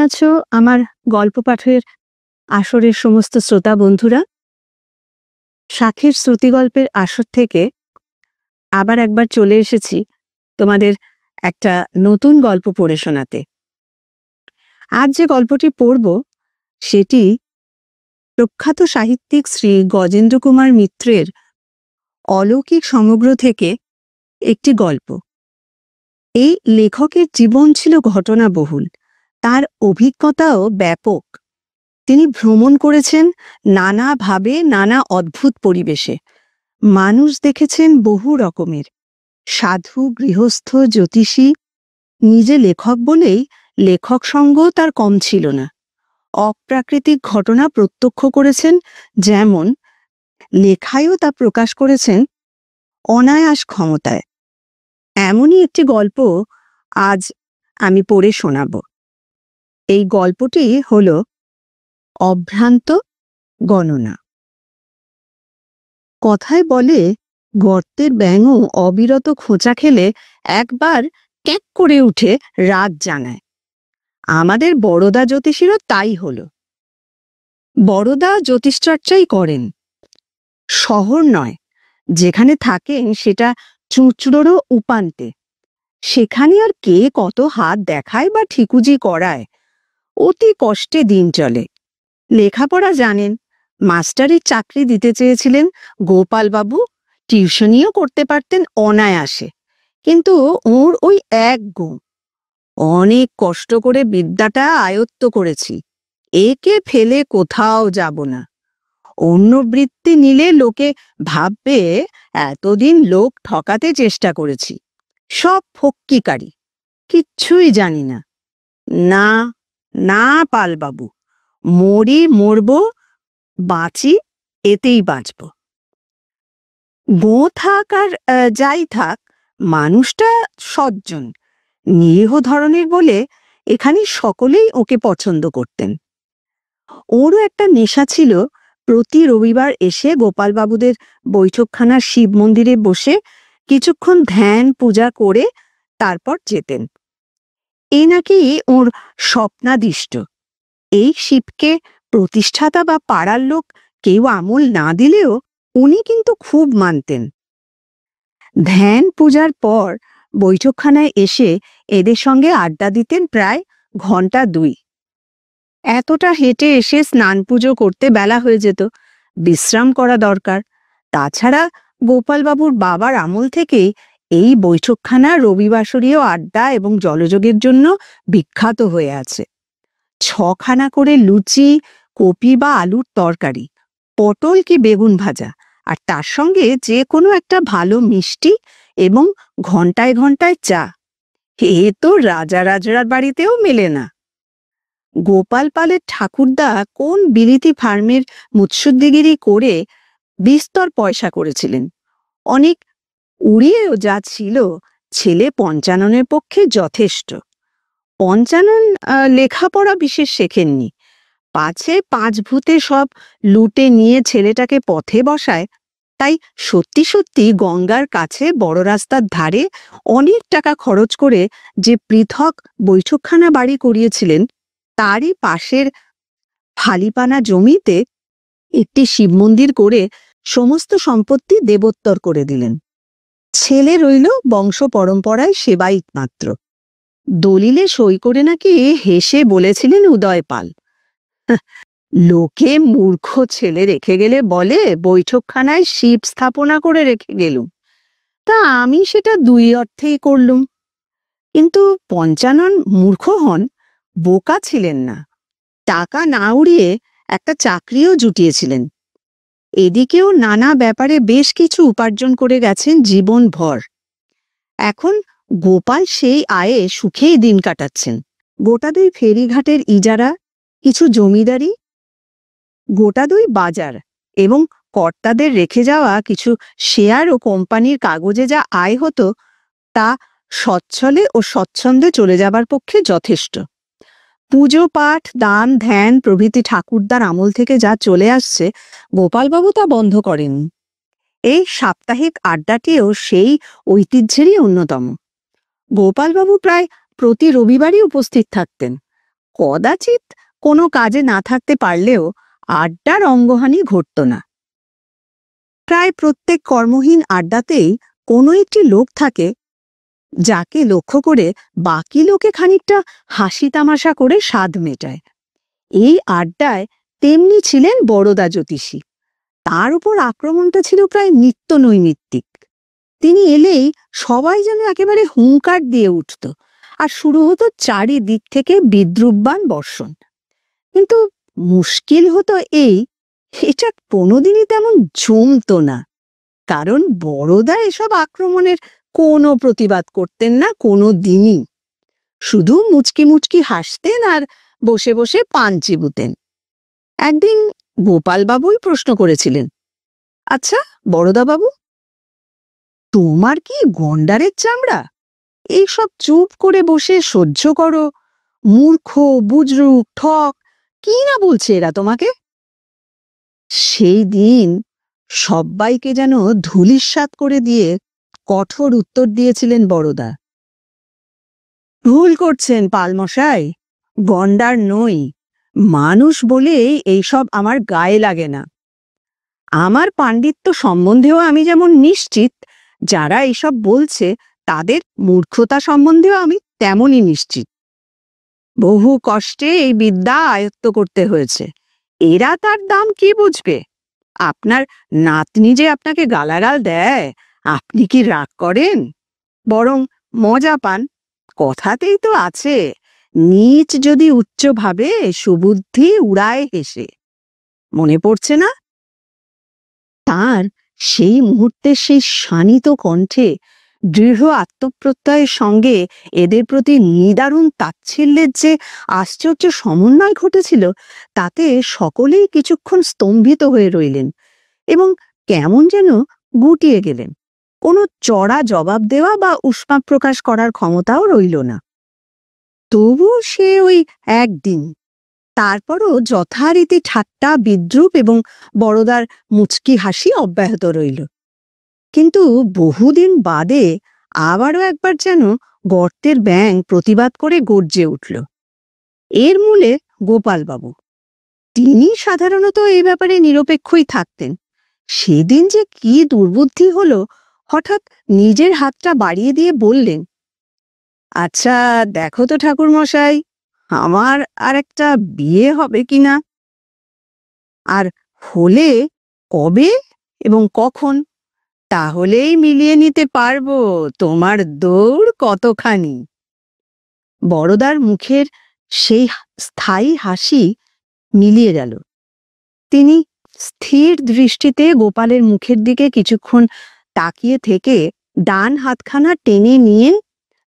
আছো আমার গল্প পাঠের আসরের সমস্ত শ্রোতা বন্ধুরা? শাখের শ্রুতিগল্পের আসর থেকে আবার একবার চলে এসেছি তোমাদের একটা নতুন গল্প পড়ে শোনাতে। আজ যে গল্পটি পড়ব সেটি প্রখ্যাত সাহিত্যিক শ্রী গজেন্দ্র কুমার মিত্রের অলৌকিক সমগ্র থেকে একটি গল্প। এই লেখকের জীবন ছিল ঘটনাবহুল, তার অভিজ্ঞতাও ব্যাপক। তিনি ভ্রমণ করেছেন নানাভাবে, নানা অদ্ভুত পরিবেশে। মানুষ দেখেছেন বহু রকমের, সাধু, গৃহস্থ, জ্যোতিষী। নিজে লেখক বলেই লেখক সঙ্গ তার কম ছিল না। অপ্রাকৃতিক ঘটনা প্রত্যক্ষ করেছেন, যেমন লেখায়ও তা প্রকাশ করেছেন অনায়াস ক্ষমতায়। এমনই একটি গল্প আজ আমি পড়ে শোনাব। এই গল্পটি হল অভ্রান্ত গণনা। কথায় বলে, গর্তের ব্যাঙও অবিরত খোঁচা খেলে একবার ক্যাক করে উঠে রাত জানায়। আমাদের বড়দা জ্যোতিষীরও তাই হলো। বড়দা জ্যোতিষচর্চাই করেন। শহর নয়, যেখানে থাকেন সেটা চুঁচড়োরও উপান্তে। সেখানে আর কে কত হাত দেখায় বা ঠিকুজি করায়। অতি কষ্টে দিন চলে। লেখাপড়া জানেন, মাস্টারের চাকরি দিতে চেয়েছিলেন গোপালবাবু, টিউশনিও করতে পারতেন অনায়াসে। কিন্তু ওর ওই এক গুণ, অনেক কষ্ট করে বিদ্যাটা আয়ত্ত করেছি, একে ফেলে কোথাও যাব না। অন্য বৃত্তি নিলে লোকে ভাববে এতদিন লোক ঠকাতে চেষ্টা করেছি, সব ফক্কিকারি, কিচ্ছুই জানি না। না না পালবাবু, মরি মরব, বাঁচি এতেই বাঁচব। গো থাক আর যাই থাক, মানুষটা সজ্জন নিরীহ ধরনের বলে এখানে সকলেই ওকে পছন্দ করতেন। ওরও একটা নেশা ছিল, প্রতি রবিবার এসে গোপালবাবুদের বৈঠকখানার শিব মন্দিরে বসে কিছুক্ষণ ধ্যান পূজা করে তারপর যেতেন। এ নাকি ওর স্বপ্নাদিষ্ট। এই শিবকে প্রতিষ্ঠাতা বা পাড়ার লোক কেউ আমল না দিলেও উনি কিন্তু খুব মানতেন। ধ্যান পূজার পর বৈঠকখানায় এসে এদের সঙ্গে আড্ডা দিতেন প্রায় ঘন্টা 2। এতটা হেঁটে এসে স্নান পুজো করতে বেলা হয়ে যেত, বিশ্রাম করা দরকার। তাছাড়া গোপালবাবুর বাবার আমল থেকেই এই বৈঠকখানা রবিবাসরীয় আড্ডা এবং জলযোগের জন্য বিখ্যাত হয়ে আছে। 6খানা করে লুচি, কপি বা আলুর তরকারি, পটল কি বেগুন ভাজা, আর তার সঙ্গে যে কোনো একটা ভালো মিষ্টি এবং ঘন্টায় ঘন্টায় চা। এ তো রাজা রাজরার বাড়িতেও মেলে না। গোপাল পালের ঠাকুরদা কোন বিলিতি ফার্মের মুৎসুদ্দিগিরি করে বিস্তর পয়সা করেছিলেন। অনেক উড়িয়েও যা ছিল, ছেলে পঞ্চাননের পক্ষে যথেষ্ট। পঞ্চানন লেখাপড়া বিশেষ শেখেননি, পাছে 5 ভূতে সব লুটে নিয়ে ছেলেটাকে পথে বসায়। তাই সত্যি সত্যি গঙ্গার কাছে বড় রাস্তার ধারে অনেক টাকা খরচ করে যে পৃথক বৈঠকখানা বাড়ি করিয়েছিলেন, তারই পাশের ফালিপানা জমিতে একটি শিব মন্দির করে সমস্ত সম্পত্তি দেবোত্তর করে দিলেন। ছেলে রইল বংশ পরম্পরায় সেবায়িত মাত্র। দলিলে সই করে নাকি হেসে বলেছিলেন উদয় পাল, লোকে মূর্খ ছেলে রেখে গেলে বলে বৈঠকখানায় শিব স্থাপনা করে রেখে গেলুম। তা আমি সেটা 2 অর্থেই করলুম। কিন্তু পঞ্চানন মূর্খ হন, বোকা ছিলেন না। টাকা না উড়িয়ে একটা চাকরিও জুটিয়েছিলেন। এদিকেও নানা ব্যাপারে বেশ কিছু উপার্জন করে গেছেন জীবনভর। এখন গোপাল সেই আয়ে সুখেই দিন কাটাচ্ছেন। গোটা 2 ফেরিঘাটের ইজারা, কিছু জমিদারি, গোটা 2 বাজার এবং কর্তাদের রেখে যাওয়া কিছু শেয়ার ও কোম্পানির কাগজে যা আয় হতো, তা সচ্ছলে ও স্বচ্ছন্দে চলে যাবার পক্ষে যথেষ্ট। পুজো পাঠ, দান ধ্যান প্রভৃতি ঠাকুরদার আমল থেকে যা চলে আসছে, গোপালবাবু তা বন্ধ করেন। এই সাপ্তাহিক আড্ডাটিও সেই ঐতিহ্যেরই অন্যতম। গোপালবাবু প্রায় প্রতি রবিবারই উপস্থিত থাকতেন। কদাচিৎ কোনো কাজে না থাকতে পারলেও আড্ডার অঙ্গহানি ঘটত না। প্রায় প্রত্যেক কর্মহীন আড্ডাতেই কোনো একটি লোক থাকে যাকে লক্ষ্য করে বাকি লোকে খানিকটা হাসি তামাশা করে স্বাদ মেটায়। এই আড্ডায় তেমনি ছিলেন বরদা জ্যোতিষী। তার উপর আক্রমণটা ছিল প্রায় নিত্য নৈমিত্তিক। তিনি এলেই সবাই যেন একেবারে হুঙ্কার দিয়ে উঠত, আর শুরু হতো চারিদিক থেকে বিদ্রুপবাণ বর্ষণ। কিন্তু মুশকিল হতো এটা কোনোদিনই তেমন জমতো না, কারণ বড়দা এসব আক্রমণের কোনো প্রতিবাদ করতেন না কোনো দিনই। শুধু মুচকি মুচকি হাসতেন আর বসে বসে পান চিবুতেন। একদিন গোপালবাবুই প্রশ্ন করেছিলেন, আচ্ছা বড়দা বাবু, তোমার কি গন্ডারের চামড়া? এইসব চুপ করে বসে সহ্য করো? মূর্খ, বুজরুক, ঠক, কি না বলছে এরা তোমাকে? সেই দিন সব্বাইকে যেন ধূলিসাৎ করে দিয়ে কঠোর উত্তর দিয়েছিলেন বড়দা। ভুল করছেন পালমশাই, গন্ডার নই। মানুষ বলেই এইসব আমার গায়ে লাগে না। আমার পাণ্ডিত্য সম্বন্ধেও আমি যেমন নিশ্চিত, যারা এইসব বলছে তাদের মূর্খতা সম্বন্ধেও আমি তেমনই নিশ্চিত। বহু কষ্টে এই বিদ্যা আয়ত্ত করতে হয়েছে। এরা তার দাম কি বুঝবে? আপনার নাতনি যে আপনাকে গালাগাল দেয়, আপনি কি রাগ করেন? বরং মজা পান। কথাতেই তো আছে, নীচ যদি উচ্চ ভাবে সুবুদ্ধি উড়ায় হেসে। মনে পড়ছে না? তার সেই মুহূর্তে সেই শানিত কণ্ঠে দৃঢ় আত্মপ্রত্যয়ের সঙ্গে এদের প্রতি নিদারুণ তাচ্ছিল্যের যে আশ্চর্য সমন্বয় ঘটেছিল, তাতে সকলেই কিছুক্ষণ স্তম্ভিত হয়ে রইলেন এবং কেমন যেন গুটিয়ে গেলেন। কোনো চড়া জবাব দেওয়া বা উষ্মা প্রকাশ করার ক্ষমতাও রইল না। তবু সে ওই একদিন, তারপরও যথারীতি ঠাট্টা, বিদ্রুপ এবং বড়দার মুচকি হাসি অব্যাহত রইল। কিন্তু বহুদিন বাদে আবারও একবার যেন গর্তের ব্যাঙ প্রতিবাদ করে গর্জে উঠল। এর মূলে গোপালবাবু। তিনি সাধারণত এই ব্যাপারে নিরপেক্ষই থাকতেন। সেদিন যে কি দুর্বুদ্ধি হলো, হঠাৎ নিজের হাতটা বাড়িয়ে দিয়ে বললেন, আচ্ছা দেখো তো ঠাকুর মশাই, আমার আর একটা বিয়ে হবে কিনা? আর হলে কবে এবং কখন? তাহলেই মিলিয়ে নিতে পারবো তোমার দৌড় কতখানি। বড়দার মুখের সেই স্থায়ী হাসি মিলিয়ে গেল। তিনি স্থির দৃষ্টিতে গোপালের মুখের দিকে কিছুক্ষণ তাকিয়ে থেকে ডান হাতখানা টেনে নিয়ে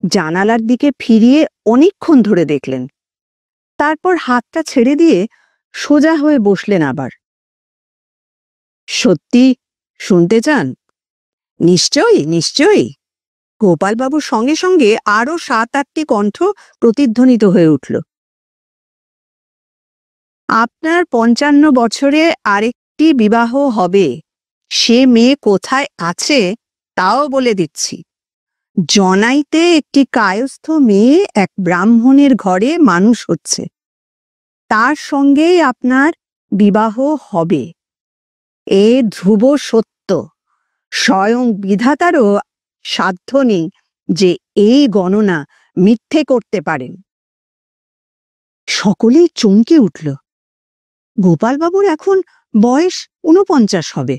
জানালার দিকে ফিরিয়ে অনেকক্ষণ ধরে দেখলেন। তারপর হাতটা ছেড়ে দিয়ে সোজা হয়ে বসলেন আবার। সত্যি শুনতে চান? নিশ্চয়ই নিশ্চয়ই। গোপালবাবুর সঙ্গে সঙ্গে আরো ৭-৮টি কণ্ঠ প্রতিধ্বনিত হয়ে উঠল। আপনার ৫৫ বছরে আরেকটি বিবাহ হবে। সে মেয়ে কোথায় আছে তাও বলে দিচ্ছি। জনাইতে একটি কায়স্থ মেয়ে এক ব্রাহ্মণের ঘরে মানুষ হচ্ছে। তার সঙ্গেই আপনার বিবাহ হবে। এ ধ্রুব সত্য। স্বয়ং বিধাতারও সাধ্য নেই যে এই গণনা মিথ্যে করতে পারেন। সকলেই চমকে উঠল। গোপালবাবুর এখন বয়স ৪৯ হবে।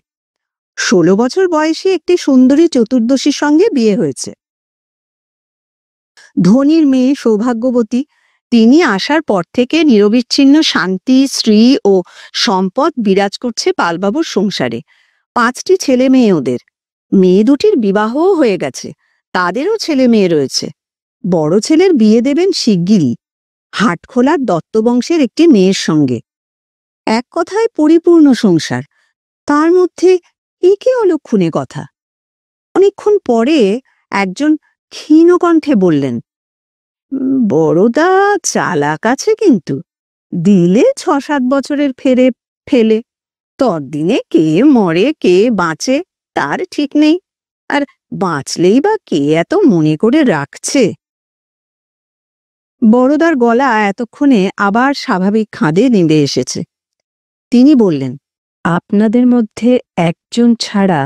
১৬ বছর বয়সী একটি সুন্দরী চতুর্দশীর সঙ্গে বিয়ে হয়েছে। ধনীর মেয়ে, সৌভাগ্যবতী। তিনি আসার পর থেকে নিরবিচ্ছিন্ন শান্তি, শ্রী ও সম্পদ বিরাজ করছে পালবাবুর সংসারে। ৫টি ছেলে মেয়ে ওদের। মেয়ে দুটির বিবাহও হয়ে গেছে, তাদেরও ছেলে মেয়ে রয়েছে। বড় ছেলের বিয়ে দেবেন শিগগিরই, হাটখোলার দত্তবংশের একটি মেয়ের সঙ্গে। এক কথায় পরিপূর্ণ সংসার। তার মধ্যে একে অলক্ষণে কথা। অনেকক্ষণ পরে একজন ক্ষীণ কণ্ঠে বললেন, বড়দা চালাক আছে কিন্তু। দিলে ৬-৭ বছরের ফেলে। ততদিনে কে মরে কে বাঁচে তার ঠিক নেই। আর বাঁচলেই বা কে এত মনে করে রাখছে? বড়দার গলা এতক্ষণে আবার স্বাভাবিক খাদে নেমে এসেছে। তিনি বললেন, আপনাদের মধ্যে একজন ছাড়া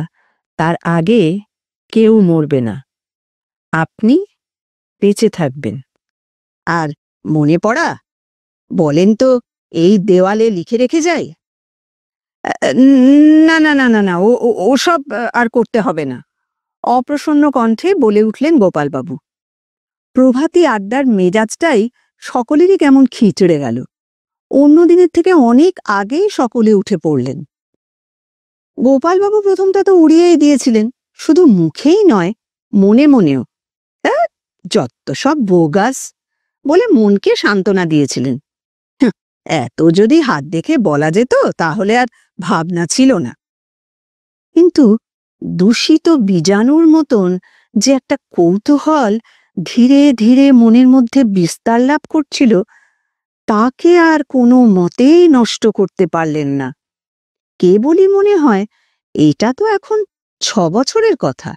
তার আগে কেউ মরবে না। আপনি বেঁচে থাকবেন। আর মনে পড়া বলেন তো, এই দেওয়ালে লিখে রেখে যাই? না না না না না, ওসব আর করতে হবে না, অপ্রসন্ন কণ্ঠে বলে উঠলেন গোপালবাবু। প্রভাতী আড্ডার মেজাজটাই সকলেরই কেমন খিচড়ে গেল। অন্য দিনের থেকে অনেক আগেই সকলে উঠে পড়লেন। গোপালবাবু প্রথমটা তো উড়িয়েই দিয়েছিলেন, শুধু মুখেই নয় মনে মনেও। যত সব বোগাস বলে মনকে সান্ত্বনা দিয়েছিলেন। এত যদি হাত দেখে বলা যেত তাহলে আর ভাবনা ছিল না। কিন্তু দূষিত বীজাণুর মতন যে একটা কৌতূহল ধীরে ধীরে মনের মধ্যে বিস্তার লাভ করছিল, তাকে আর কোনো মতেই নষ্ট করতে পারলেন না। কেবলই মনে হয় এটা তো এখন 6 বছরের কথা,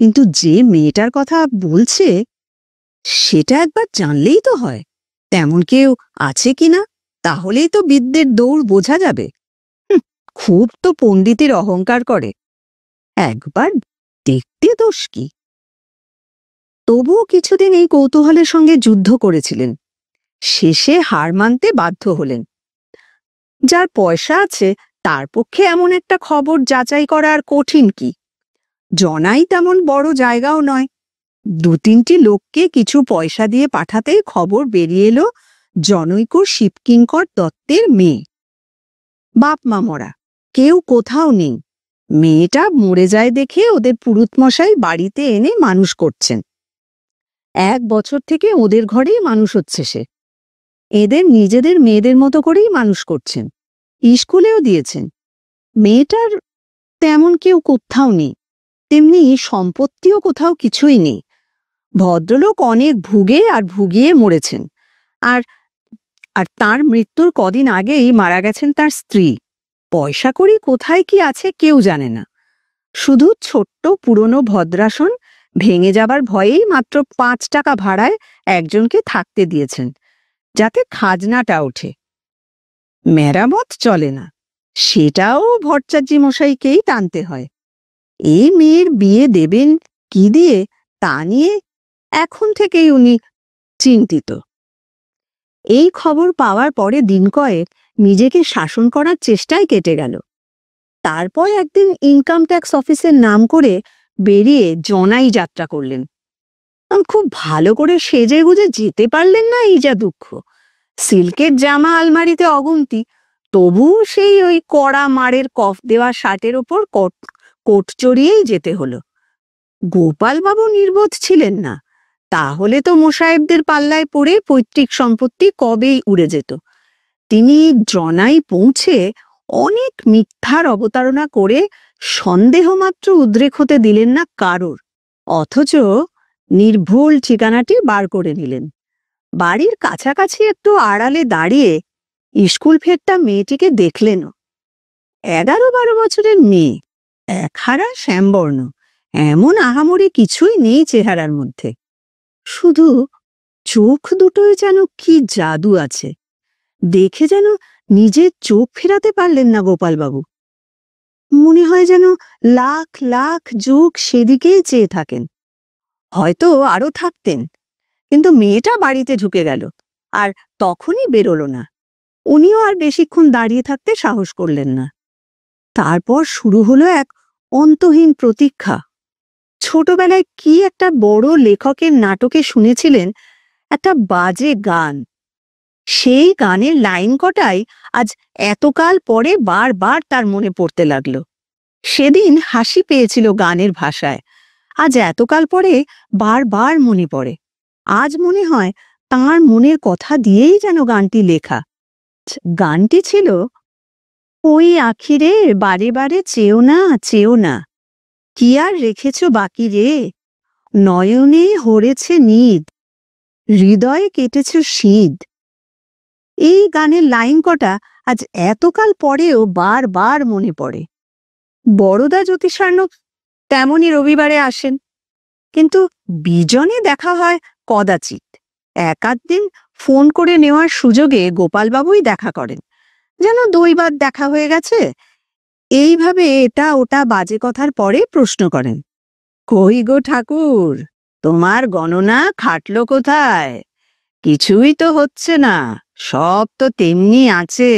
কিন্তু যে মেয়েটার কথা বলছে সেটা একবার জানলেই তো হয় তেমন কেউ আছে কিনা, তাহলেই তো বিদ্যের দৌড় বোঝা যাবে। খুব তো পণ্ডিতের অহংকার করে, একবার দেখতে দোষ কি? তবুও কিছুদিন এই কৌতূহলের সঙ্গে যুদ্ধ করেছিলেন, শেষে হার মানতে বাধ্য হলেন। যার পয়সা আছে তার পক্ষে এমন একটা খবর যাচাই করা আর কঠিন কি? জনাই তেমন বড় জায়গাও নয়, 2-3টি লোককে কিছু পয়সা দিয়ে পাঠাতেই খবর বেরিয়ে এলো জনৈক শিবকিঙ্কর দত্তের মেয়ে। বাপ মা মরা, কেউ কোথাও নেই। মেয়েটা মরে যায় দেখে ওদের পুরুতমশাই বাড়িতে এনে মানুষ করছেন। 1 বছর থেকে ওদের ঘরেই মানুষ হচ্ছে সে। এদের নিজেদের মেয়েদের মতো করেই মানুষ করছেন, স্কুলেও দিয়েছেন। মেয়েটার তেমন কেউ কোথাও নেই, তেমনি সম্পত্তিও কোথাও কিছুই নেই। ভদ্রলোক অনেক ভুগে আর ভুগিয়ে মরেছেন, আর আর তার মৃত্যুর কদিন আগেই মারা গেছেন তার স্ত্রী। পয়সা কড়ি কোথায় কি আছে কেউ জানে না, শুধু ছোট্ট পুরনো ভদ্রাসন ভেঙে যাবার ভয়েই মাত্র 5 টাকা ভাড়ায় একজনকে থাকতে দিয়েছেন, যাতে খাজনাটা ওঠে। মেরামত চলে না, সেটাও ভট্টাচার্য মশাইকেই টানতে হয়। এই মেয়ের বিয়ে দেবেন কি দিয়ে তা নিয়ে এখন থেকেই উনি চিন্তিত। এই খবর পাওয়ার পরে দিন কয়েক নিজেকে শাসন করার চেষ্টায় কেটে গেল। তারপর একদিন ইনকাম ট্যাক্স অফিসের নাম করে বেরিয়ে জনাই যাত্রা করলেন। খুব ভালো করে সেজে গুজে যেতে পারলেন না, এই যা দুঃখ। সিল্কের জামা আলমারিতে অগুন্তি, তবু সেই ওই কড়া মারের কফ দেওয়া শার্টের ওপর কোট চড়িয়েই যেতে হলো। গোপালবাবু নির্বোধ ছিলেন না, তাহলে তো মোসাহেবদের পাল্লায় পড়ে পৈতৃক সম্পত্তি কবেই উড়ে যেত। তিনি জনাই পৌঁছে অনেক মিথ্যার অবতারণা করে সন্দেহমাত্র উদ্রেক হতে দিলেন না কারোর, অথচ নির্ভুল ঠিকানাটি বার করে নিলেন। বাড়ির কাছাকাছি একটু আড়ালে দাঁড়িয়ে স্কুল ফেরতা মেয়েটিকে দেখলেনও। 11-12 বছরের মেয়ে, একহারা শ্যামবর্ণ, এমন আহামরি কিছুই নেই চেহারার মধ্যে, শুধু চোখ দুটোয় যেন কি জাদু আছে। দেখে যেন নিজের চোখ ফেরাতে পারলেন না গোপালবাবু। মনে হয় যেন লাখ লাখ যুগ সেদিকেই চেয়ে থাকেন। হয়তো আরো থাকতেন, কিন্তু মেয়েটা বাড়িতে ঢুকে গেল আর তখনই বেরোলো না। উনিও আর বেশিক্ষণ দাঁড়িয়ে থাকতে সাহস করলেন না। তারপর শুরু হলো এক অন্তহীন প্রতীক্ষা। ছোটবেলায় কি একটা বড় লেখকের নাটকে শুনেছিলেন একটা বাজে গান, সেই গানের লাইন কটাই আজ এতকাল পরে বারবার তার মনে পড়তে লাগলো। সেদিন হাসি পেয়েছিল গানের ভাষায়, আজ এতকাল পরে বারবার মনে পড়ে। আজ মনে হয় তাঁর মনের কথা দিয়েই যেন গানটি লেখা। গানটি ছিল, ওই আখিরে বারে বারে চেও না চেও না, কি আর রেখেছ বাকি রে, নয়নে হরেছে নিদ, হৃদয়ে কেটেছ শীত। এই গানের লাইন কটা আজ এতকাল পরেও বারবার মনে পড়ে। বড়দা জ্যোতিষার্ণব তেমনই রবিবারে আসেন, কিন্তু বিজনে দেখা হয় কদাচিৎ। এক-আধ দিন ফোন করে নেওয়ার সুযোগে গোপালবাবুই দেখা করেন, যেন দৈবাত দেখা হয়ে গেছে। এইভাবে এটা ওটা বাজে কথার পরে প্রশ্ন করেন, কই গো ঠাকুর, তোমার গণনা খাটলো কোথায়? কিছুই তো হচ্ছে না, সব তো তেমনি আছে।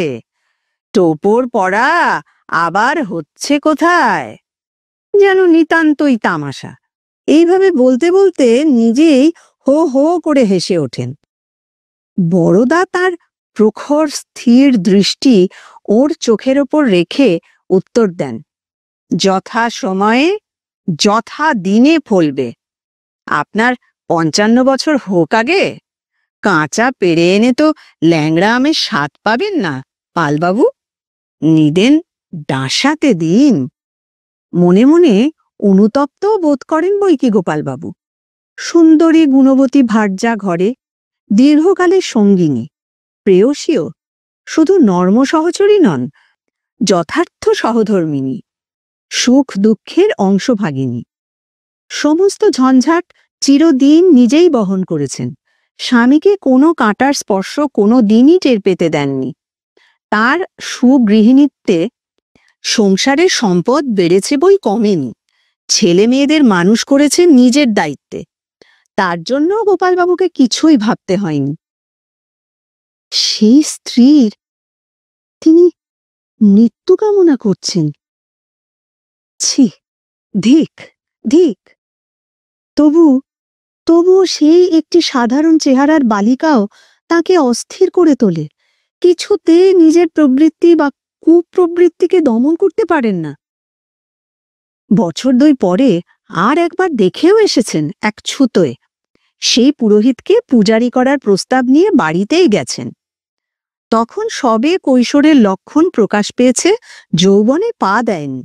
টোপর পড়া আবার হচ্ছে কোথায়? যেন নিতান্তই তামাশা। এইভাবে বলতে বলতে নিজেই হো হো করে হেসে ওঠেন। বড়দা তার প্রখর স্থির দৃষ্টি ওর চোখের ওপর রেখে উত্তর দেন, যথা সময়ে যথা দিনে ফলবে। আপনার 55 বছর হোক আগে, কাঁচা পেরে এনে তো ল্যাংড়া আমের স্বাদ পাবেন না পালবাবু। নিদেন ডাঁসাতে দিন। মনে মনে অনুতপ্তও বোধ করেন বই কি গোপালবাবু। সুন্দরী গুণবতী ভার্যা ঘরে, দীর্ঘকালের সঙ্গিনী, প্রেয়সীও, শুধু নর্ম সহচরী নন, যথার্থ সহধর্মিণী, সুখ দুঃখের অংশভাগিনী। সমস্ত ঝঞ্ঝাট চিরদিন নিজেই বহন করেছেন, স্বামীকে কোনো কাঁটার স্পর্শ কোনো দিনই টের পেতে দেননি। তার সুগৃহিণীত্বে সংসারের সম্পদ বেড়েছে বই কমেনি, ছেলে মেয়েদের মানুষ করেছে নিজের দায়িত্বে। তার জন্য গোপালবাবুকে কিছুই ভাবতে হয়নি। সেই স্ত্রীর তিনি মৃত্যু কামনা করছেন। ছি, ধিক ধিক। তবুও সেই একটি সাধারণ চেহারার বালিকাও তাকে অস্থির করে তোলে। কিছুতে নিজের প্রবৃত্তি বা কুপ্রবৃত্তিকে দমন করতে পারেন না। বছর 2 পরে আর একবার দেখেও এসেছেন এক ছুতোয়। সেই পুরোহিতকে পূজারি করার প্রস্তাব নিয়ে বাড়িতেই গেছেন। তখন সবে কৈশোরের লক্ষণ প্রকাশ পেয়েছে, যৌবনে পা দেয়নি।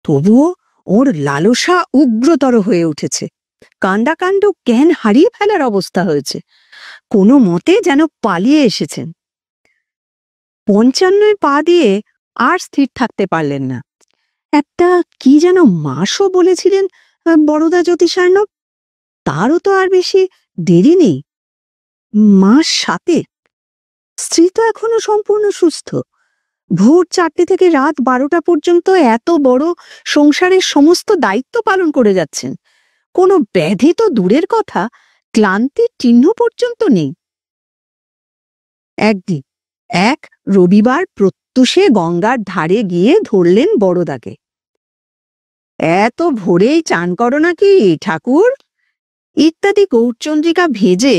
তবুও ওর লালসা উগ্রতর হয়ে উঠেছে। কাণ্ডাকাণ্ড জ্ঞান হারিয়ে ফেলার অবস্থা হয়েছে। কোনো মতে যেন পালিয়ে এসেছেন। 55 পা দিয়ে আর স্থির থাকতে পারলেন না। একটা কি যেন মাসও বলেছিলেন বরদা জ্যোতিষার্ণব। তারও তো আর বেশি দেরি নেই, মাস 7। স্ত্রী তো এখনো সম্পূর্ণ সুস্থ। ভোর 4টে থেকে রাত 12টা পর্যন্ত এত বড় সংসারের সমস্ত দায়িত্ব পালন করে যাচ্ছেন। কোনো ব্যাধি তো দূরের কথা, ক্লান্তির চিহ্ন পর্যন্ত নেই। একদিন এক রবিবার প্রত্যুষে গঙ্গার ধারে গিয়ে ধরলেন বড়দাকে। এত ভোরেই চান করো নাকি ঠাকুর? ইত্যাদি গৌরচন্দ্রিকা ভেজে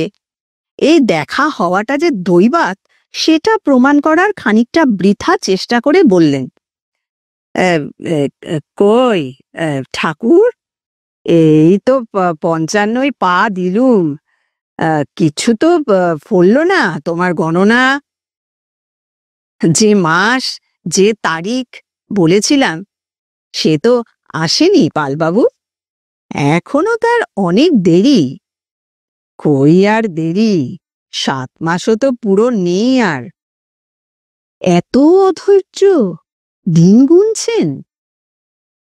এই দেখা হওয়াটা যে দৈবাত সেটা প্রমাণ করার খানিকটা বৃথা চেষ্টা করে বললেন, কই ঠাকুর, এই তো 55 পা দিলুম, কিছু তো ফললো না তোমার গণনা। যে মাস যে তারিখ বলেছিলাম সে তো আসেনি পালবাবু। এখনো তার অনেক দেরি। কই আর দেরি, 7 মাসও তো পুরো নেই আর। এত অধৈর্য, দিন গুনছেন?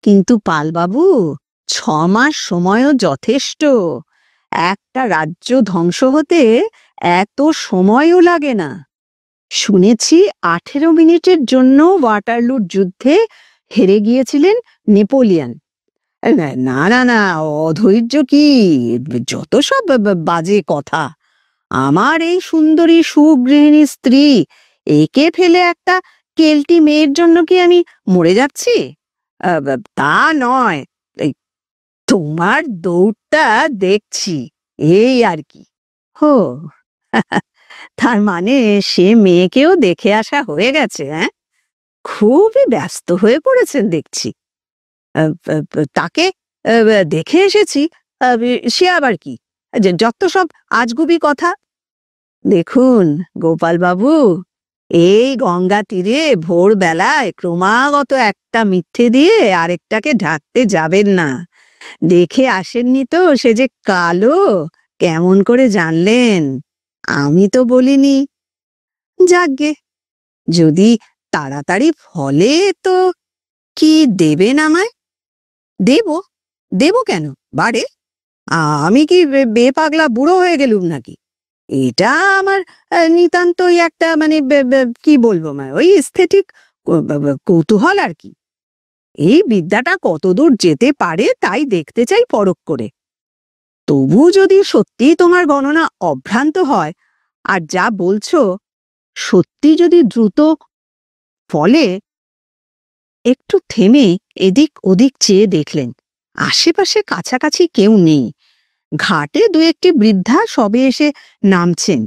কিন্তু পালবাবু, 6 মাস সময়ও যথেষ্ট। একটা রাজ্য ধ্বংস হতে এত সময়ও লাগে না। শুনেছি 18 মিনিটের জন্য ওয়াটারলুর যুদ্ধে হেরে গিয়েছিলেন নেপোলিয়ন। না না না, অধৈর্য কি, যত সব বাজে কথা। আমার এই সুন্দরী সুগৃহিণী স্ত্রী, একে ফেলে একটা কেলটি মেয়ের জন্য কি আমি মরে যাচ্ছি? তা নয়, এই তোমার দৌড়টা দেখছি, এই আর কি। হো, তার মানে সে মেয়েকেও দেখে আসা হয়ে গেছে? হ্যাঁ, খুবই ব্যস্ত হয়ে পড়েছেন দেখছি। তাকে দেখে এসেছি, সে আবার কি, যত সব আজগুবি কথা। দেখুন গোপালবাবু, এই গঙ্গা তীরে ভোরবেলায় ক্রমাগত একটা মিথ্যে দিয়ে আরেকটাকে ঢাকতে যাবেন না। দেখে আসেননি তো সে যে কালো, কেমন করে জানলেন? আমি তো বলিনি। যাকগে, যদি তাড়াতাড়ি ফলে তো কি দেবেন আমায়? দেব, দেব কেন বারে? আমি কি বেপাগলা বুড়ো হয়ে গেলুম নাকি? এটা আমার নিতান্তই একটা মানে কি বলবো, ওই স্থেটিক কৌতূহল আর কি। এই বিদ্যাটা কতদূর যেতে পারে তাই দেখতে চাই পরখ করে। তবু যদি সত্যি তোমার গণনা অভ্রান্ত হয় আর যা বলছো সত্যি যদি দ্রুত ফলে। একটু থেমে এদিক ওদিক চেয়ে দেখলেন আশেপাশে কাছাকাছি কেউ নেই। ঘাটে দু একটি বৃদ্ধা সবে এসে নামছেন।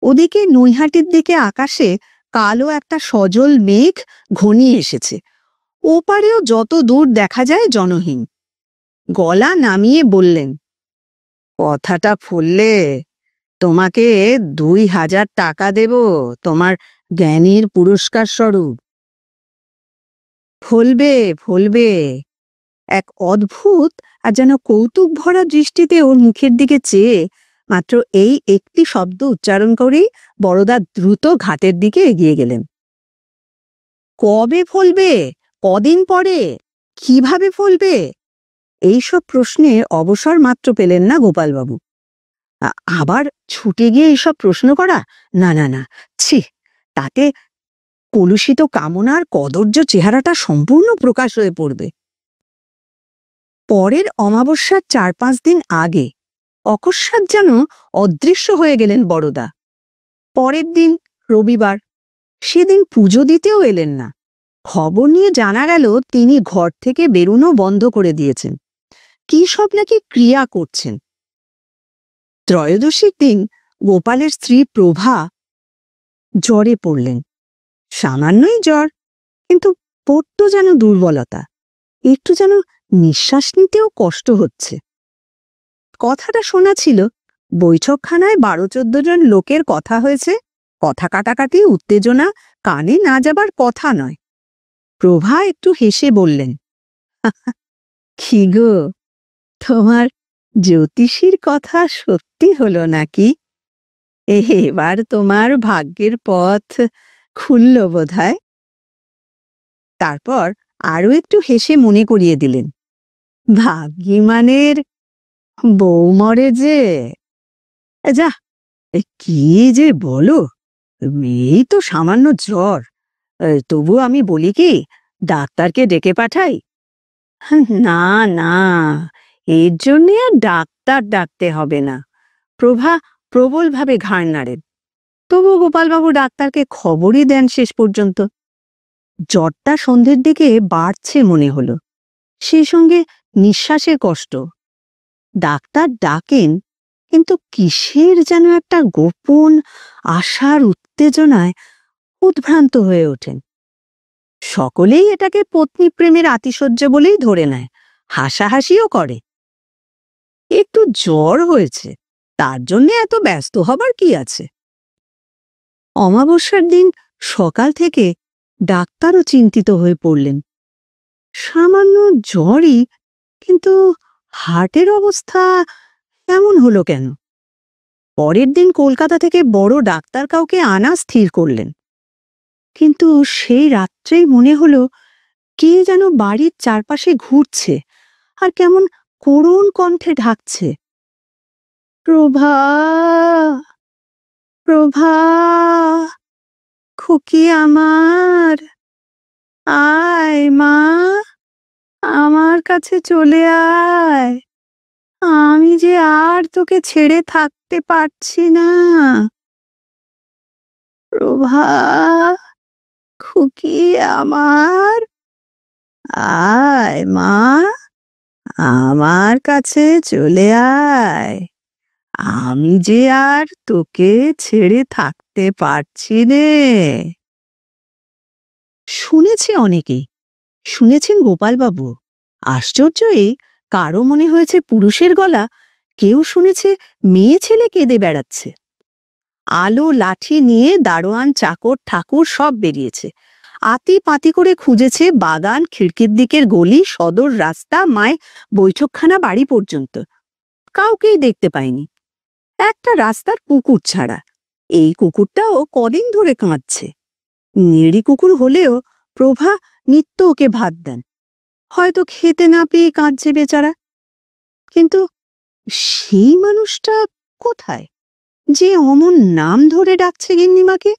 ওদিকে নৈহাটির দিকে আকাশে কালো একটা সজল মেঘ ঘনিয়ে এসেছে। ওপারেও যত দূর দেখা যায় জনহীন। গলা নামিয়ে বললেন, কথাটা ফললে তোমাকে 2000 টাকা দেব, তোমার জ্ঞানীর পুরস্কার স্বরূপ। ফলবে ফলবে। এক অদ্ভুত আর যেন কৌতুক ভরা দৃষ্টিতে ওর মুখের দিকে চেয়ে মাত্র এই একটি শব্দ উচ্চারণ করেই বড়দা দ্রুত ঘাটের দিকে এগিয়ে গেলেন। কবে ফলবে, কদিন পরে, কিভাবে ফলবে, এইসব প্রশ্নে অবসর মাত্র পেলেন না গোপালবাবু। আবার ছুটে গিয়ে এইসব প্রশ্ন করা, না না না, ছি, তাতে কলুষিত কামনার কদর্য চেহারাটা সম্পূর্ণ প্রকাশ হয়ে পড়বে। পরের অমাবস্যার 4-5 দিন আগে অকস্মাৎ যেন অদৃশ্য হয়ে গেলেন বড়দা। পরের দিন রবিবার, সেদিন পুজো দিতেও এলেন না। খবর নিয়ে জানা গেল তিনি ঘর থেকে বেরোনো বন্ধ করে দিয়েছেন, কি সব নাকি ক্রিয়া করছেন। ত্রয়োদশীর দিন গোপালের স্ত্রী প্রভা জ্বরে পড়লেন। সামান্যই জ্বর, কিন্তু পড়তো যেন দুর্বলতা, একটু যেন নিঃশ্বাস নিতেও কষ্ট হচ্ছে। কথাটা শোনা ছিল বৈঠকখানায় 12-14 জন লোকের কথা হয়েছে, কথা কাটাকাটি উত্তেজনা কানে না যাবার কথা নয়। প্রভা একটু হেসে বললেন, কি গো, তোমার জ্যোতিষীর কথা সত্যি হলো নাকি? এবার তোমার ভাগ্যের পথ খুলল বোধহয়। তারপর আরো একটু হেসে মনে করিয়ে দিলেন, ভাগ্যিমানের বউ মরে যে। যা, কি যে বলো, এই তো সামান্য জ্বর, তবু আমি বলি কি, ডাক্তারকে ডেকে পাঠাই? না না, এর জন্যে আর ডাক্তার ডাকতে হবে না। প্রভা প্রবলভাবে ঘাড় নাড়েন। তবু গোপালবাবু ডাক্তারকে খবরই দেন শেষ পর্যন্ত। জ্বরটা সন্ধ্যের দিকে বাড়ছে মনে হলো, সেই সঙ্গে নিঃশ্বাসের কষ্ট। ডাক্তার ডাকেন, কিন্তু কিসের যেন একটা গোপন আশার উত্তেজনায় উদ্ভ্রান্ত হয়ে ওঠেন। সকলেই এটাকে পত্নী প্রেমের আতিশয্য বলেই ধরে নেয়, হাসাহাসিও করে। একটু জ্বর হয়েছে, তার জন্য এত ব্যস্ত হবার কি আছে? অমাবস্যার দিন সকাল থেকে ডাক্তারও চিন্তিত হয়ে পড়লেন। সামান্য জ্বরই, কিন্তু হার্টের অবস্থা এমন হলো কেন? পরের দিন কলকাতা থেকে বড় ডাক্তার কাউকে আনা স্থির করলেন, কিন্তু সেই রাত্রেই মনে হলো কে যেন বাড়ির চারপাশে ঘুরছে আর কেমন করুণ কণ্ঠে ঢাকছে, প্রভা, প্রভা, খুকি আমার, আয় মা, আমার কাছে চলে আয়, আমি যে আর তোকে ছেড়ে থাকতে পারছি না। প্রভা, খুকি আমার, আয় মা, আমার কাছে চলে আয়, আমি যে আর তোকে ছেড়ে থাকতে পারছি নে। শুনেছে অনেকেই, শুনেছেন গোপালবাবু। আশ্চর্য এই, কারো মনে হয়েছে পুরুষের গলা, কেউ শুনেছে মেয়ে ছেলে কেঁদে বেড়াচ্ছে। আলো লাঠি নিয়ে দারোয়ান চাকর ঠাকুর সব বেরিয়েছে। আতি পাতি করে খুঁজেছে বাগান, খিড়কির দিকের গলি, সদর রাস্তা, মায় বৈঠকখানা বাড়ি পর্যন্ত। কাউকেই দেখতে পায়নি, একটা রাস্তার কুকুর ছাড়া। এই কুকুরটাও কদিন ধরে কাঁদছে। নেড়ি কুকুর হলেও প্রভা নিত্য ওকে ভাত দেন, হয়তো খেতে না পেয়ে কাঁদছে বেচারা। কিন্তু সেই মানুষটা কোথায়? যে অমন নাম ধরে ডাকছে গিন্নিমাকে?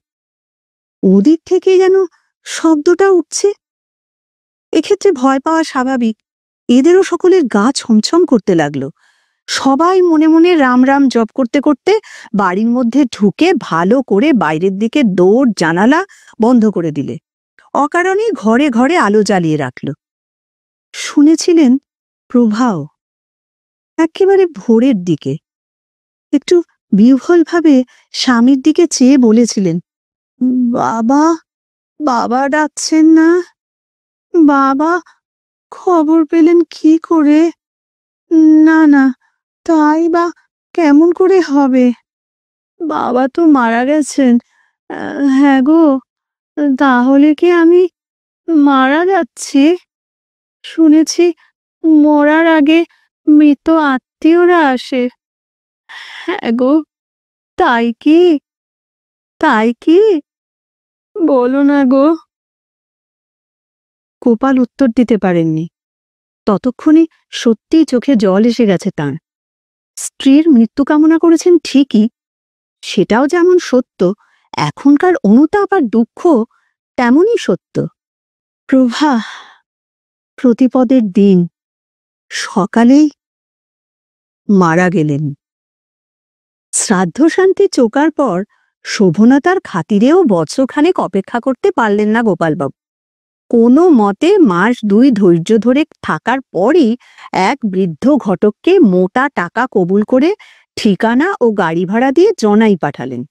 ওদিক থেকে যেন শব্দটা উঠছে। এক্ষেত্রে ভয় পাওয়া স্বাভাবিক। এদেরও সকলের গা ছমছম করতে লাগলো। সবাই মনে মনে রাম রাম জপ করতে করতে বাড়ির মধ্যে ঢুকে ভালো করে বাইরের দিকে দৌড় জানালা বন্ধ করে দিলে। অকারণে ঘরে ঘরে আলো জ্বালিয়ে রাখল। শুনেছিলেন প্রভাও একেবারে ভোরের দিকে একটু বিহ্বলভাবে স্বামীর দিকে চেয়ে বলেছিলেন, বাবা, বাবা ডাকছেন না? বাবা খবর পেলেন কি করে? না না, তাই বা কেমন করে হবে? বাবা তো মারা গেছেন। হ্যাঁ গো, তাহলে কি আমি মারা যাচ্ছি? শুনেছি মরার আগে মৃত আত্মীয়রা আসে। হ্যাঁ গো, তাই কি? তাই কি? বলো না গো। গোপাল উত্তর দিতে পারেননি। ততক্ষণে সত্যিই চোখে জল এসে গেছে তাঁর। স্ত্রীর মৃত্যু কামনা করেছেন ঠিকই, সেটাও যেমন সত্য, এখনকার অনুতাপ আর দুঃখ তেমনই সত্য। প্রভা প্রতিপদের দিন সকালেই মারা গেলেন। শ্রাদ্ধ শান্তি চোকার পর শোভনতার খাতিরেও বছরখানেক অপেক্ষা করতে পারলেন না গোপালবাবু। কোনো মতে মাস 2 ধৈর্য ধরে থাকার পরই এক বৃদ্ধ ঘটককে মোটা টাকা কবুল করে ঠিকানা ও গাড়ি ভাড়া দিয়ে জনাই পাঠালেন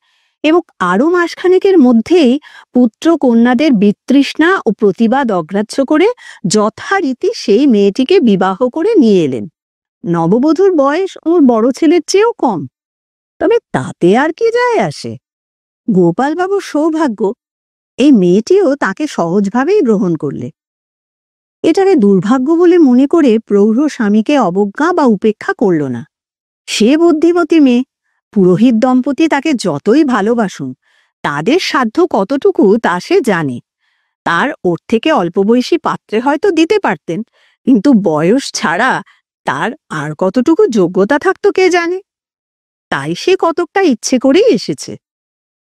এবং আরো মাসখানেকের মধ্যেই পুত্র কন্যাদের বিতৃষ্ণা ও প্রতিবাদ অগ্রাহ্য করে যথারীতি সেই মেয়েটিকে বিবাহ করে নিয়ে এলেন। নববধূর বয়স ওর বড় ছেলের চেয়েও কম, তবে তাতে আর কি যায় আসে। গোপালবাবুর সৌভাগ্য, এই মেয়েটিও তাকে সহজভাবেই গ্রহণ করলে। এটাকে দুর্ভাগ্য বলে মনে করে প্রৌঢ় স্বামীকে অবজ্ঞা বা উপেক্ষা করল না। সে বুদ্ধিমতী মেয়ে, পুরোহিত দম্পতি তাকে যতই ভালোবাসুন, তাদের সাধ্য কতটুকু তা সে জানে। তার ওর থেকে অল্প বয়সী পাত্রে হয়তো দিতে পারতেন, কিন্তু বয়স ছাড়া তার আর কতটুকু যোগ্যতা থাকতো কে জানে। তাই সে কতকটা ইচ্ছে করেই এসেছে।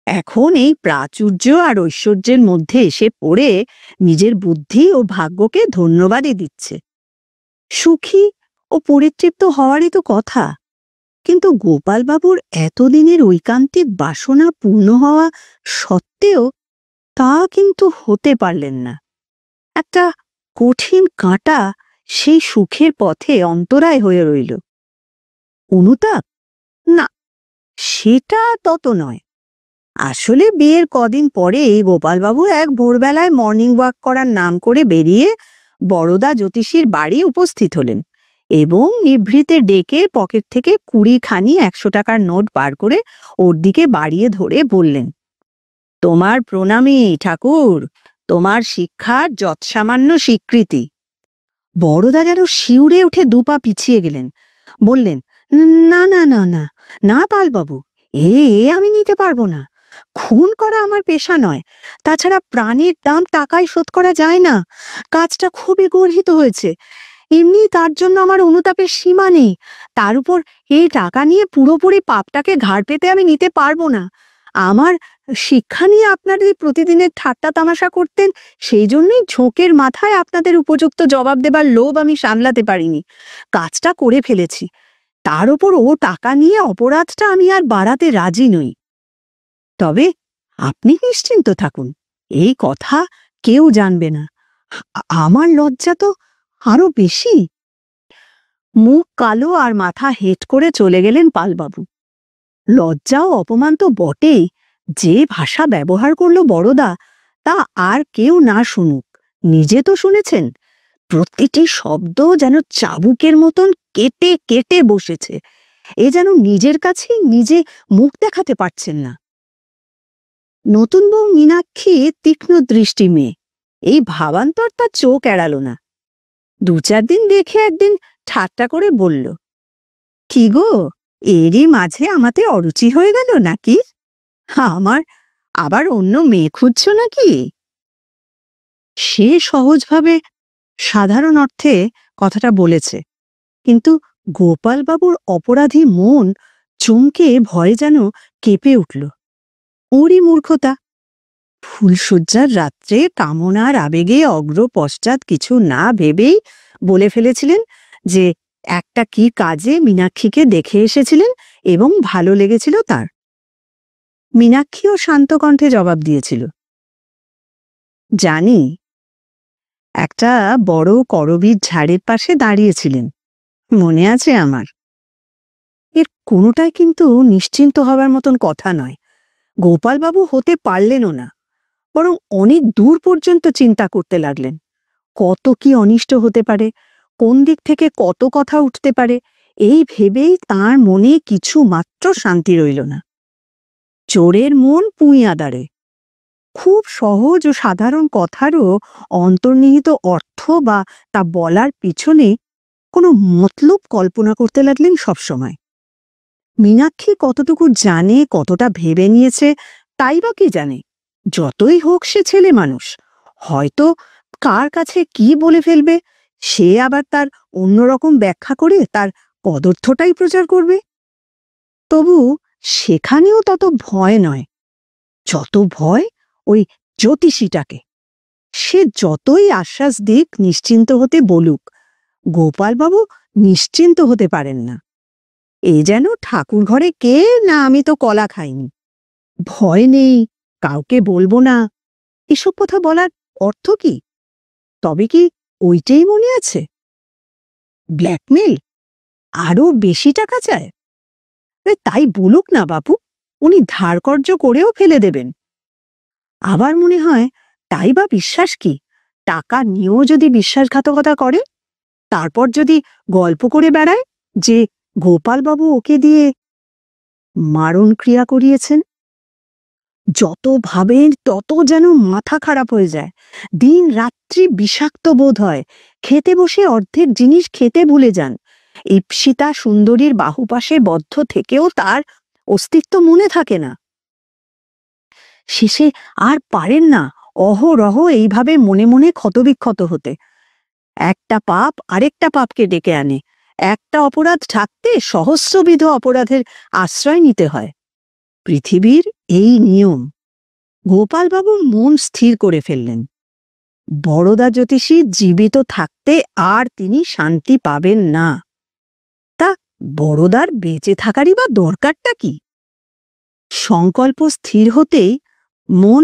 এখন এই প্রাচুর্য আর ঐশ্বর্যের মধ্যে এসে পড়ে নিজের বুদ্ধি ও ভাগ্যকে ধন্যবাদই দিচ্ছে। সুখী ও পরিতৃপ্ত হওয়ারই তো কথা, কিন্তু গোপালবাবুর এতদিনের ঐকান্তিক বাসনা পূর্ণ হওয়া সত্ত্বেও তা কিন্তু হতে পারলেন না। একটা কঠিন কাঁটা সেই সুখের পথে অন্তরায় হয়ে রইল। অনুতাপ? না, সেটা তত নয়। আসলে বিয়ের কদিন পরেই গোপালবাবু এক ভোরবেলায় মর্নিং ওয়াক করার নাম করে বেরিয়ে বরদা জ্যোতিষীর বাড়ি উপস্থিত হলেন এবং নিভৃতে ডেকে পকেট থেকে 20 খানি 100 টাকার নোট বার করে ওর দিকে বাড়িয়ে ধরে বললেন, তোমার প্রণামী ঠাকুর, তোমার শিক্ষার যৎসামান্য স্বীকৃতি। বড়দা যেন শিউরে উঠে 2 পা পিছিয়ে গেলেন। বললেন, না না না না না পালবাবু, এ আমি নিতে পারবো না। খুন করা আমার পেশা নয়। তাছাড়া প্রাণীর দাম টাকায় শোধ করা যায় না। কাজটা খুবই গর্হিত হয়েছে। এমনি তার জন্য আমার অনুতাপের সীমা নেই। তার উপর এই টাকা নিয়ে পুরোপুরি পাপটাকে ঘাড় পেতে আমি নিতে পারবো না। আমার শিক্ষা নিয়ে আপনাদের প্রতিদিনের ঠাট্টা তামাশা করতেন, সেই জন্যই ঝোঁকের মাথায় আপনাদের উপযুক্ত জবাব দেবার লোভ আমি সামলাতে পারিনি। কাজটা করে ফেলেছি। তার উপর ও টাকা নিয়ে অপরাধটা আমি আর বাড়াতে রাজি নই। তবে আপনি নিশ্চিন্ত থাকুন, এই কথা কেউ জানবে না। আমার লজ্জা তো আরো বেশি। মুখ কালো আর মাথা হেঁট করে চলে গেলেন পালবাবু। লজ্জা ও অপমান তো বটেই, যে ভাষা ব্যবহার করলো বড়দা তা আর কেউ না শুনুক, নিজে তো শুনেছেন। প্রতিটি শব্দ যেন চাবুকের মতন কেটে কেটে বসেছে। এ যেন নিজের কাছেই নিজে মুখ দেখাতে পারছেন না। নতুন বউ মীনাক্ষী তীক্ষ্ণ দৃষ্টি মেয়ে, এই ভাবান্তর তার চোখ এড়ালো না। 2-4 দিন দেখে একদিন ঠাট্টা করে বলল, কি গো, এরই মাঝে আমাতে অরুচি হয়ে গেল নাকি? আমার আবার অন্য মেয়ে খুঁজছ নাকি? সে সহজভাবে সাধারণ অর্থে কথাটা বলেছে, কিন্তু গোপালবাবুর অপরাধী মন চমকে ভয়ে যেন কেঁপে উঠল। ওরই মূর্খতা! ফুলশয্যার রাত্রে কামনার আবেগে অগ্র পশ্চাৎ কিছু না ভেবেই বলে ফেলেছিলেন যে একটা কি কাজে মীনাক্ষীকে দেখে এসেছিলেন এবং ভালো লেগেছিল তার। মীনাক্ষীও শান্ত কণ্ঠে জবাব দিয়েছিল, জানি। একটা বড় করবীর ঝাড়ের পাশে দাঁড়িয়েছিলেন, মনে আছে আমার। এর কোনোটাই কিন্তু নিশ্চিন্ত হবার মতন কথা নয়। গোপালবাবু হতে পারলেনও না, বরং অনেক দূর পর্যন্ত চিন্তা করতে লাগলেন। কত কি অনিষ্ট হতে পারে, কোন দিক থেকে কত কথা উঠতে পারে, এই ভেবেই তাঁর মনে কিছু মাত্র শান্তি রইল না। চোরের মন পুঁই আদারে। খুব সহজ ও সাধারণ কথারও অন্তর্নিহিত অর্থ বা তা বলার পিছনে কোনো মতলব কল্পনা করতে লাগলেন সবসময়। মীনাক্ষী কতটুকু জানে, কতটা ভেবে নিয়েছে, তাই বা কি জানে। যতই হোক সে ছেলে মানুষ, হয়তো কার কাছে কি বলে ফেলবে, সে আবার তার অন্যরকম ব্যাখ্যা করে তার পদার্থটাই প্রচার করবে। তবু সেখানেও তত ভয় নয়, যত ভয় ওই জ্যোতিষীটাকে। সে যতই আশ্বাস দিক, নিশ্চিন্ত হতে বলুক, গোপালবাবু নিশ্চিন্ত হতে পারেন না। এই যেন ঠাকুর ঘরে কে না, আমি তো কলা খাইনি, ভয় নেই, কাউকে বলবো না, এসব কথা বলার অর্থ কি? তবে কি ওইটাই মনে আছে? ব্ল্যাকমেল, আরো বেশি টাকা চায়? তাই বলুক না বাপু, উনি ধার কর্য করেও ফেলে দেবেন। আবার মনে হয়, তাই বা বিশ্বাস কি? টাকা নিয়েও যদি বিশ্বাসঘাতকতা করে, তারপর যদি গল্প করে বেড়ায় যে গোপালবাবু ওকে দিয়ে মারণ ক্রিয়া করিয়েছেন, যত ভাবেন তত যেন মাথা খারাপ হয়ে যায়। দিন রাত্রি বিষাক্ত বোধ হয়। খেতে বসে অর্ধেক জিনিস খেতে ভুলে যান। ঈপ্সিতা সুন্দরীর বাহুপাশে বদ্ধ থেকেও তার অস্তিত্ব মনে থাকে না। শেষে আর পারেন না অহরহ এইভাবে মনে মনে ক্ষতবিক্ষত হতে। একটা পাপ আরেকটা পাপকে ডেকে আনে। একটা অপরাধ ঢাকতে সহস্রবিধ অপরাধের আশ্রয় নিতে হয়। পৃথিবীর এই নিয়ম। গোপালবাবু মন স্থির করে ফেললেন, বরদা জ্যোতিষী জীবিত থাকতে আর তিনি শান্তি পাবেন না। তা বরদার বেঁচে থাকারই বা দরকারটা কি? সংকল্প স্থির হতেই মন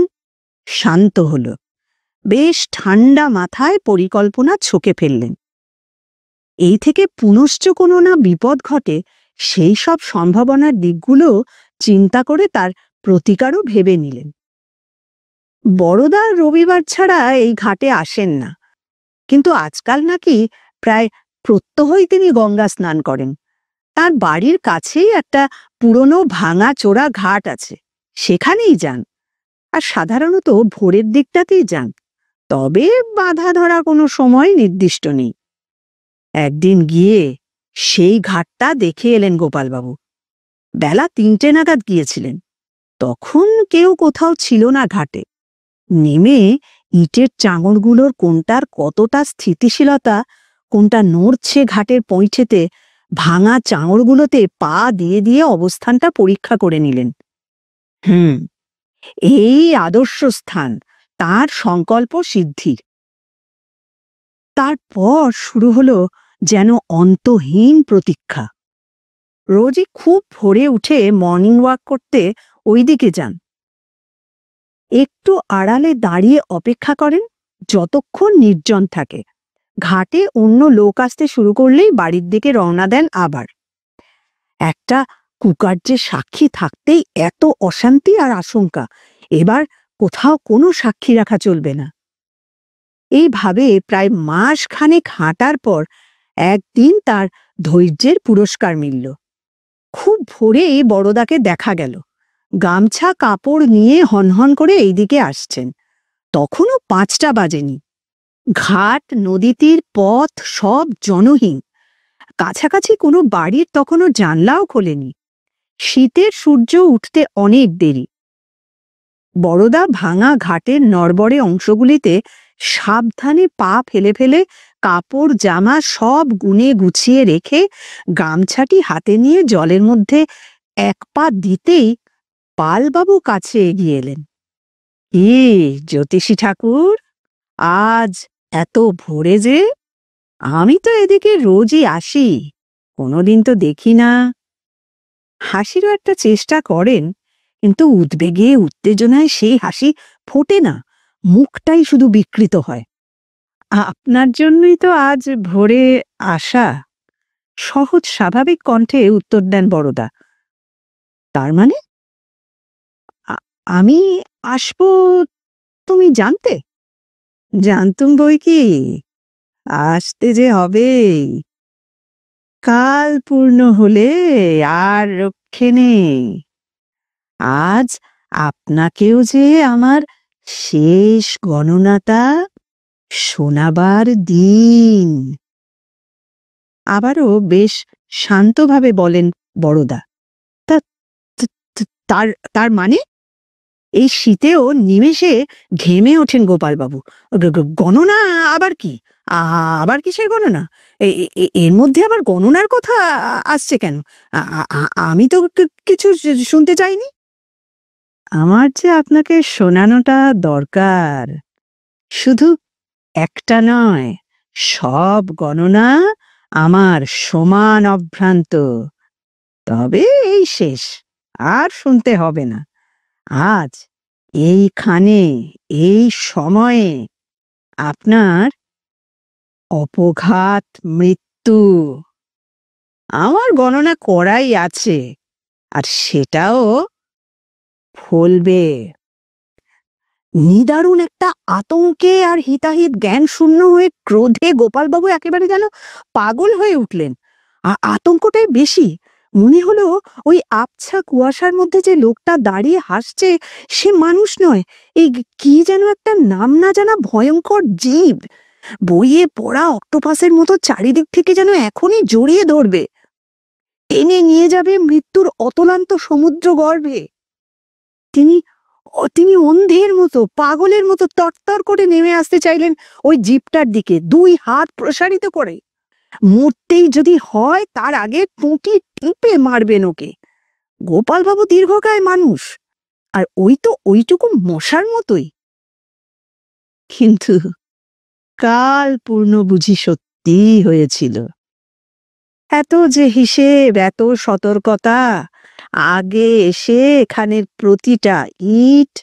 শান্ত হল। বেশ ঠান্ডা মাথায় পরিকল্পনা ছকে ফেললেন। এই থেকে পুনশ্চ কোনো না বিপদ ঘটে, সেই সব সম্ভাবনার দিকগুলো চিন্তা করে তার প্রতিকারও ভেবে নিলেন। বড়দা রবিবার ছাড়া এই ঘাটে আসেন না, কিন্তু আজকাল নাকি প্রায় প্রত্যহই তিনি গঙ্গা স্নান করেন। তার বাড়ির কাছেই একটা পুরনো ভাঙা চোরা ঘাট আছে, সেখানেই যান। আর সাধারণত ভোরের দিকটাতেই যান, তবে বাধা ধরা কোনো সময় নির্দিষ্ট নেই। একদিন গিয়ে সেই ঘাটটা দেখে এলেন গোপালবাবু। বেলা ৩টে নাগাদ গিয়েছিলেন, তখন কেউ কোথাও ছিল না ঘাটে। নেমে ইটের চাঙড়গুলোর কোনটার কতটা স্থিতিশীলতা, কোনটা নড়ছে ঘাটের পৈঠেতে, ভাঙা চাঙড়গুলোতে পা দিয়ে দিয়ে অবস্থানটা পরীক্ষা করে নিলেন। এই আদর্শ স্থান তার সংকল্প সিদ্ধির। তারপর শুরু হলো যেন অন্তহীন প্রতীক্ষা। রোজই খুব ভোরে উঠে মর্নিং ওয়াক করতে ওই দিকে যান। একটু আড়ালে দাঁড়িয়ে অপেক্ষা করেন যতক্ষণ নির্জন থাকে। ঘাটে অন্য লোক আসতে শুরু করলেই বাড়ির দিকে রওনা দেন আবার। একটা কুকার্যের সাক্ষী থাকতেই এত অশান্তি আর আশঙ্কা, এবার কোথাও কোনো সাক্ষী রাখা চলবে না। এইভাবে প্রায় মাস খানেক হাঁটার পর একদিন তার ধৈর্যের পুরস্কার মিলল। খুব ভোরে বড়দাকে দেখা গেল, গামছা কাপড় নিয়ে হনহন করে এইদিকে আসছেন। তখনও 5টা বাজেনি। ঘাট, নদীতীর, পথ সব জনহীন। কাছাকাছি কোনো বাড়ির তখনও জানলাও খোলেনি। শীতের সূর্য উঠতে অনেক দেরি। বড়দা ভাঙা ঘাটের নড়বড়ে অংশগুলিতে সাবধানে পা ফেলে ফেলে কাপড় জামা সব গুনে গুছিয়ে রেখে গামছাটি হাতে নিয়ে জলের মধ্যে এক পা দিতেই পালবাবু কাছে এগিয়ে এলেন। কি জ্যোতিষী ঠাকুর, আজ এত ভোরে যে? আমি তো এদিকে রোজই আসি, কোনোদিন তো দেখি না। হাসিরও একটা চেষ্টা করেন, কিন্তু উদ্বেগে উত্তেজনায় সেই হাসি ফোটে না, মুখটাই শুধু বিকৃত হয়। আপনার জন্যই তো আজ ভোরে আসা, সহজ স্বাভাবিক কণ্ঠে উত্তর দেন বড়দা। তার মানে আমি আসবো তুমি জানতে? জানতুম বই কি, আসতে যে হবেই। কাল পূর্ণ হলে আর রক্ষে নেই। আজ আপনাকেও যে আমার শেষ গণনাটা শোনাবার দিন। আবারও বেশ শান্তভাবে বলেন বড়দা। তা তার তার মানে? এই শীতেও নিমেষে ঘেমে ওঠেন গোপালবাবু। গণনা আবার কি? আবার কিসের গণনা? এর মধ্যে আবার গণনার কথা আসছে কেন? আমি তো কিছু শুনতে চাইনি। আমার যে আপনাকে শোনানোটা দরকার, শুধু একটা নয়, সব গণনা আমার সমান অভ্রান্ত। তবে এই শেষ, আর শুনতে হবে না। আজ এইখানে এই সময়ে আপনার অপঘাত মৃত্যু আমার গণনা করাই আছে, আর সেটাও ফলবে। নিদারুণ একটা আতঙ্কে আর হিতাহিত জ্ঞান শূন্য হয়ে ক্রোধে গোপালবাবু একেবারে যেন পাগল হয়ে উঠলেন। আতঙ্কটাই বেশি। মনে হলো ওই আবছা কুয়াশার মধ্যে যে লোকটা দাঁড়িয়ে হাসছে সে মানুষ নয়, এই কি যেন একটা নাম না জানা ভয়ঙ্কর জীব, বইয়ে পড়া অক্টোপাসের মতো চারিদিক থেকে যেন এখনই জড়িয়ে ধরবে, টেনে নিয়ে যাবে মৃত্যুর অতলান্ত সমুদ্র গর্ভে। তিনি তিনি অন্ধের মতো, পাগলের মতো তরতর করে নেমে আসতে চাইলেন ওই জিপটার দিকে, দুই হাত প্রসারিত করে। মরতেই যদি হয় তার আগে টুঁটি টিপে মারবেন ওকে। গোপালবাবু দীর্ঘকায় মানুষ, আর ওই তো ওইটুকু মশার মতোই। কিন্তু কাল পূর্ণ বুঝি সত্যিই হয়েছিল। এত যে হিসেব, এত সতর্কতা, আগে এসে এখানের প্রতিটা ইট,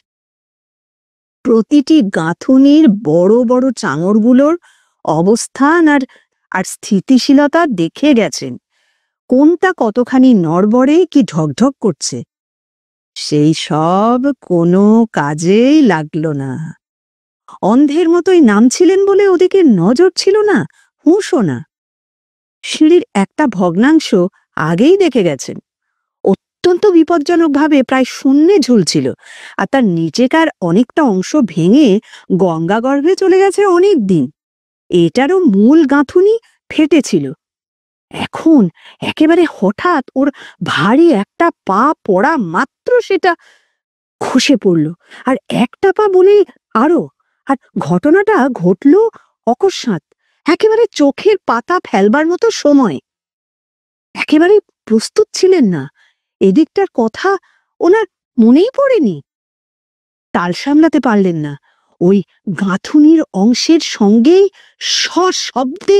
প্রতিটি গাঁথুনির বড় বড় চাঙড়গুলোর অবস্থান আর আর স্থিতিশীলতা দেখে গেছেন, কোনটা কতখানি নড়বড়ে কি ঢকঢক করছে। সেই সব কোনো কাজেই লাগলো না। অন্ধের মতোই নামছিলেন বলে ওদিকে নজর ছিল না, হুঁশও না। সিঁড়ির একটা ভগ্নাংশ আগেই দেখে গেছেন, অত্যন্ত বিপজ্জনকভাবে প্রায় শূন্যে ঝুলছিল, আর তার নিচেকার অনেকটা অংশ ভেঙে গঙ্গা গর্ভে চলে গেছে অনেক দিন। এটারও মূল গাঁথুনি ফেটেছিল। এখন একেবারে হঠাৎ ওর ভারী একটা পা পড়া মাত্র সেটা খসে পড়ল, আর একটা পা বলে আরো। আর ঘটনাটা ঘটল অকস্মাৎ, একেবারে চোখের পাতা ফেলবার মতো সময়। একেবারে প্রস্তুত ছিলেন না, এদিকটার কথা ওনার মনেই পড়েনি। তাল সামলাতে পারলেন না, ওই গাঁথুনির অংশের সঙ্গেই সশব্দে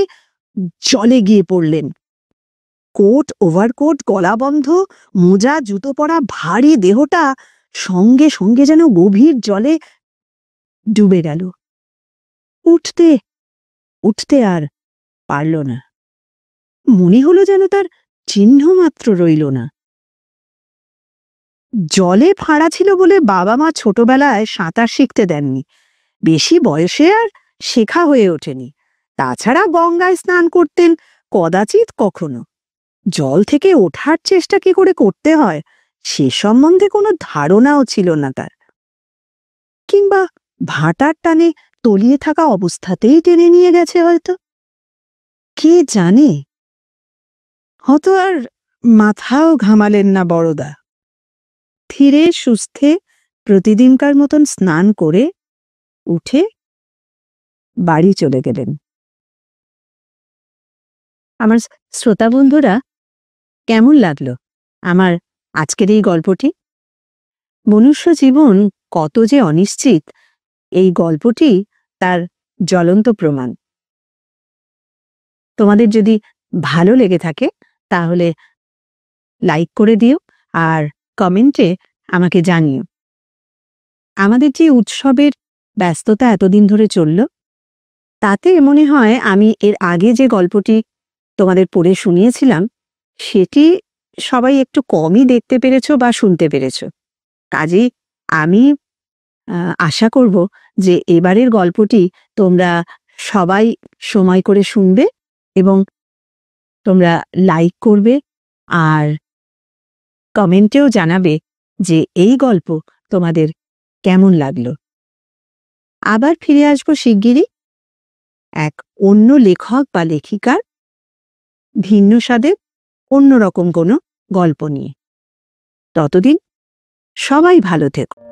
জলে গিয়ে পড়লেন। কোট, ওভারকোট, গলাবন্ধ, মোজা, জুতো পরা ভারী দেহটা সঙ্গে সঙ্গে যেন গভীর জলে ডুবে গেল। উঠতে উঠতে আর পারল না। মনে হলো যেন তার চিহ্ন মাত্র রইল না। জলে ফাঁড়া ছিল বলে বাবা মা ছোটবেলায় সাঁতার শিখতে দেননি, বেশি বয়সে আর শেখা হয়ে ওঠেনি। তাছাড়া গঙ্গায় স্নান করতেন কদাচিৎ কখনো। জল থেকে ওঠার চেষ্টা কি করে করতে হয় সে সম্বন্ধে কোনো ধারণাও ছিল না তার। কিংবা ভাটার টানে তলিয়ে থাকা অবস্থাতেই টেনে নিয়ে গেছে হয়তো, কে জানে। হয়তো আর মাথাও ঘামালেন না বড়দা। ধীরে সুস্থে প্রতিদিনকার মতন স্নান করে উঠে বাড়ি চলে গেলেন। আমার শ্রোতা বন্ধুরা, কেমন লাগলো আমার আজকের এই গল্পটি। মনুষ্য জীবন কত যে অনিশ্চিত, এই গল্পটি তার জ্বলন্ত প্রমাণ। তোমাদের যদি ভালো লেগে থাকে তাহলে লাইক করে দিও আর কমেন্টে আমাকে জানিও। আমাদের যে উৎসবের ব্যস্ততা এতদিন ধরে চলল, তাতে মনে হয় আমি এর আগে যে গল্পটি তোমাদের পড়ে শুনিয়েছিলাম সেটি সবাই একটু কমই দেখতে পেরেছো বা শুনতে পেরেছো। কাজেই আমি আশা করব যে এবারের গল্পটি তোমরা সবাই সময় করে শুনবে এবং তোমরা লাইক করবে আর কমেন্টেও জানাবে যে এই গল্প তোমাদের কেমন লাগলো। আবার ফিরে আসবো শিগগিরই এক অন্য লেখক বা লেখিকার ভিন্ন স্বাদের অন্যরকম কোনো গল্প নিয়ে। ততদিন সবাই ভালো থেকো।